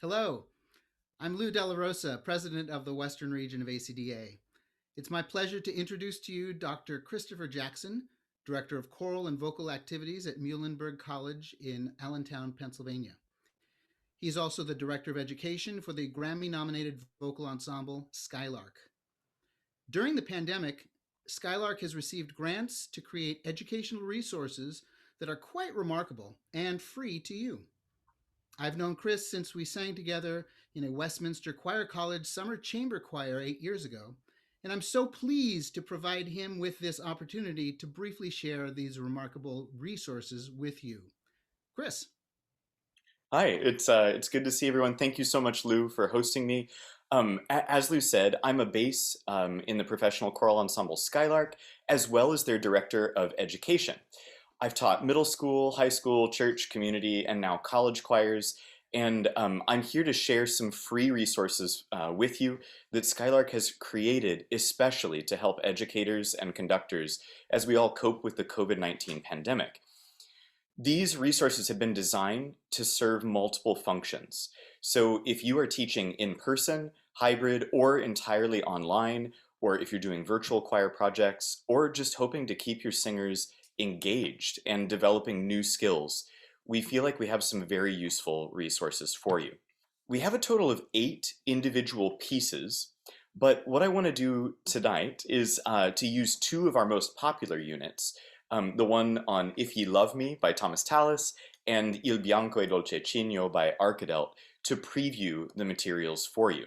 Hello, I'm Lou Della Rosa, President of the Western Region of ACDA. It's my pleasure to introduce to you Dr. Christopher Jackson, Director of Choral and Vocal Activities at Muhlenberg College in Allentown, Pennsylvania. He's also the Director of Education for the Grammy-nominated vocal ensemble Skylark. During the pandemic, Skylark has received grants to create educational resources that are quite remarkable and free to you. I've known Chris since we sang together in a Westminster Choir College summer chamber choir 8 years ago, and I'm so pleased to provide him with this opportunity to briefly share these remarkable resources with you. Chris. Hi, it's good to see everyone. Thank you so much, Lou, for hosting me. As Lou said, I'm a bass in the professional choral ensemble Skylark, as well as their director of education. I've taught middle school, high school, church, community, and now college choirs. And I'm here to share some free resources with you that Skylark has created especially to help educators and conductors as we all cope with the COVID-19 pandemic. These resources have been designed to serve multiple functions. So if you are teaching in person, hybrid, or entirely online, or if you're doing virtual choir projects, or just hoping to keep your singers engaged and developing new skills, we feel like we have some very useful resources for you. We have a total of 8 individual pieces, but what I want to do tonight is to use 2 of our most popular units. The one on If Ye Love Me by Thomas Tallis and Il Bianco e Dolce Cigno by Arkadelt to preview the materials for you.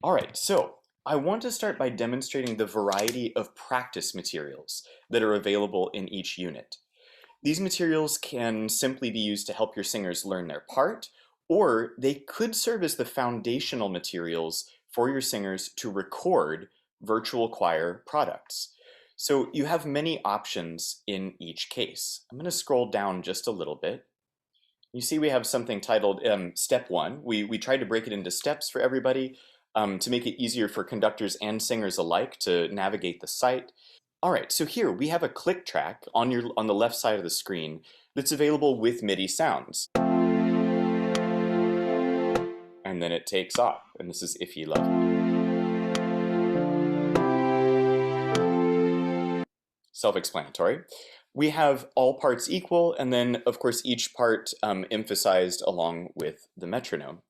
All right, so I want to start by demonstrating the variety of practice materials that are available in each unit. These materials can simply be used to help your singers learn their part, or they could serve as the foundational materials for your singers to record virtual choir products. So you have many options in each case. I'm going to scroll down just a little bit. You see we have something titled Step 1. We tried to break it into steps for everybody to make it easier for conductors and singers alike to navigate the site. All right, so here we have a click track on the left side of the screen that's available with MIDI sounds. And then it takes off, and this is If Ye Love Me. Self-explanatory. We have all parts equal, and then of course each part emphasized along with the metronome.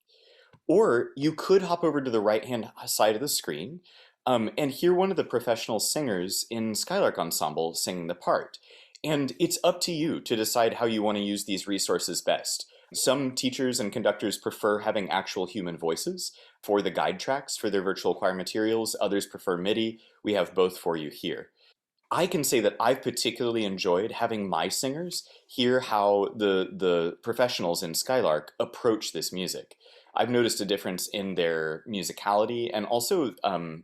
Or you could hop over to the right-hand side of the screen and hear one of the professional singers in Skylark Ensemble singing the part. And it's up to you to decide how you want to use these resources best. Some teachers and conductors prefer having actual human voices for the guide tracks for their virtual choir materials. Others prefer MIDI. We have both for you here. I can say that I've particularly enjoyed having my singers hear how the professionals in Skylark approach this music. I've noticed a difference in their musicality and also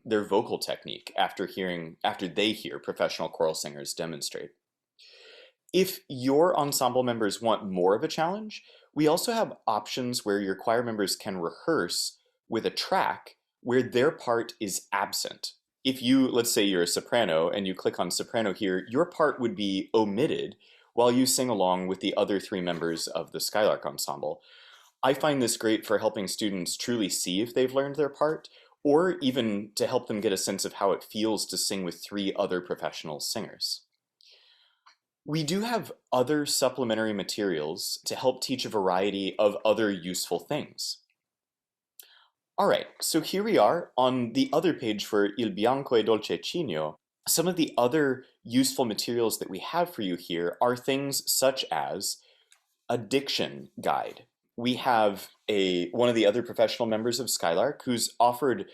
their vocal technique after they hear professional choral singers demonstrate. If your ensemble members want more of a challenge, we also have options where your choir members can rehearse with a track where their part is absent. If you, let's say you're a soprano and you click on soprano here, your part would be omitted while you sing along with the other 3 members of the Skylark Ensemble. I find this great for helping students truly see if they've learned their part, or even to help them get a sense of how it feels to sing with 3 other professional singers. We do have other supplementary materials to help teach a variety of other useful things. All right, so here we are on the other page for Il Bianco e Dolce Cigno. Some of the other useful materials that we have for you here are things such as a diction guide. We have one of the other professional members of Skylark who's offered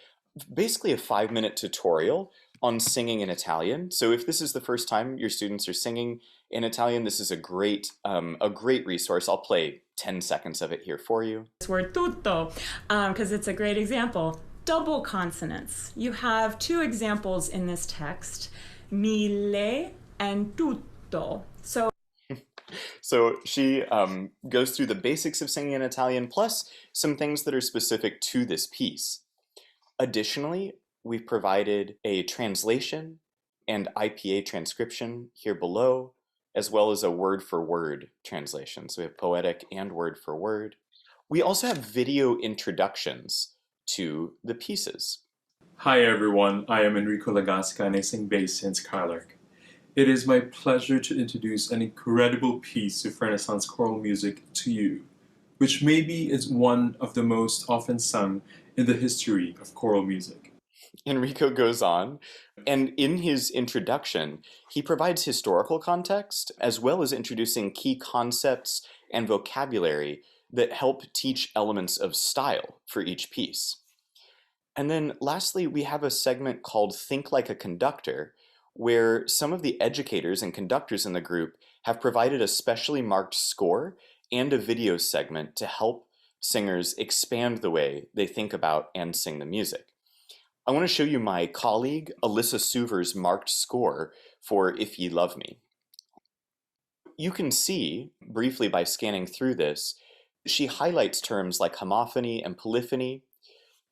basically a 5-minute tutorial on singing in Italian. So if this is the first time your students are singing in Italian, this is a great resource. I'll play 10 seconds of it here for you. This word tutto, because it's a great example. Double consonants. You have 2 examples in this text, mille and tutto. So she goes through the basics of singing in Italian, plus some things that are specific to this piece. Additionally, we've provided a translation and IPA transcription here below, as well as a word-for-word translation. So we have poetic and word-for-word. We also have video introductions to the pieces. Hi everyone, I am Enrico Lagasca and I sing bass in Skylark. It is my pleasure to introduce an incredible piece of Renaissance choral music to you, which maybe is one of the most often sung in the history of choral music. Enrico goes on, and in his introduction, he provides historical context as well as introducing key concepts and vocabulary that help teach elements of style for each piece. And then lastly, we have a segment called Think Like a Conductor, where some of the educators and conductors in the group have provided a specially marked score and a video segment to help singers expand the way they think about and sing the music. I want to show you my colleague, Alyssa Suver's marked score for If Ye Love Me. You can see, briefly by scanning through this, she highlights terms like homophony and polyphony.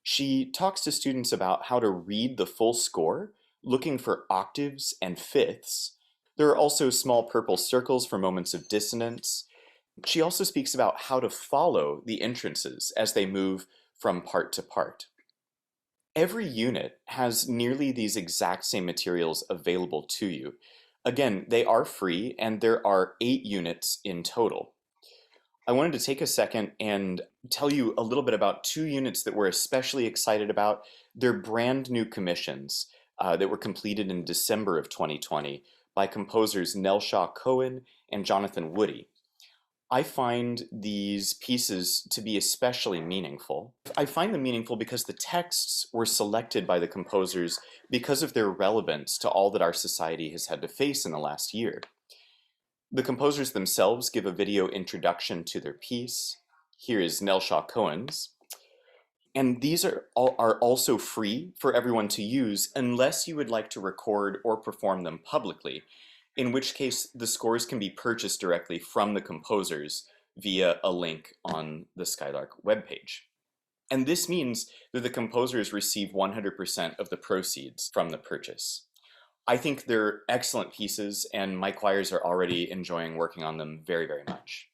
She talks to students about how to read the full score, looking for octaves and fifths. There are also small purple circles for moments of dissonance. She also speaks about how to follow the entrances as they move from part to part. Every unit has nearly these exact same materials available to you. Again, they are free and there are 8 units in total. I wanted to take a second and tell you a little bit about 2 units that we're especially excited about. They're brand new commissions that were completed in December of 2020 by composers Nelshaw Cohen and Jonathan Woody. I find these pieces to be especially meaningful. I find them meaningful because the texts were selected by the composers because of their relevance to all that our society has had to face in the last year. The composers themselves give a video introduction to their piece. Here is Nelshaw Cohen's. And these are also free for everyone to use unless you would like to record or perform them publicly, in which case the scores can be purchased directly from the composers via a link on the Skylark webpage. And this means that the composers receive 100% of the proceeds from the purchase. I think they're excellent pieces, and my choirs are already enjoying working on them very, very much.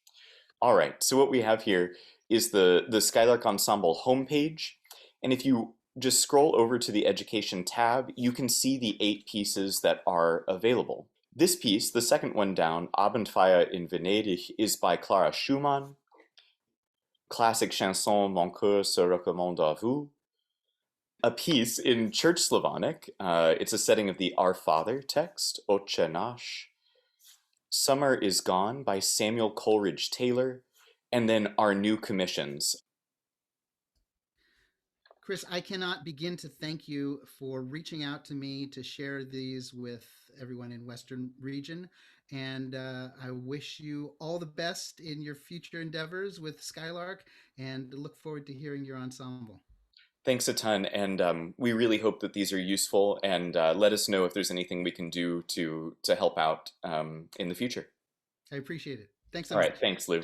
All right, so what we have here is the Skylark Ensemble homepage, and if you just scroll over to the Education tab, you can see the 8 pieces that are available. This piece, the second one down, Abendfeier in Venedig, is by Clara Schumann. Classic chanson Mon cœur se recommande à vous. A piece in Church Slavonic, it's a setting of the Our Father text, Otche Nash. Summer is Gone by Samuel Coleridge Taylor, and then our new commissions. Chris, I cannot begin to thank you for reaching out to me to share these with everyone in Western Region. And I wish you all the best in your future endeavors with Skylark and look forward to hearing your ensemble. Thanks a ton, and we really hope that these are useful, and let us know if there's anything we can do to help out in the future. I appreciate it. Thanks so All much. right, thanks, Lou.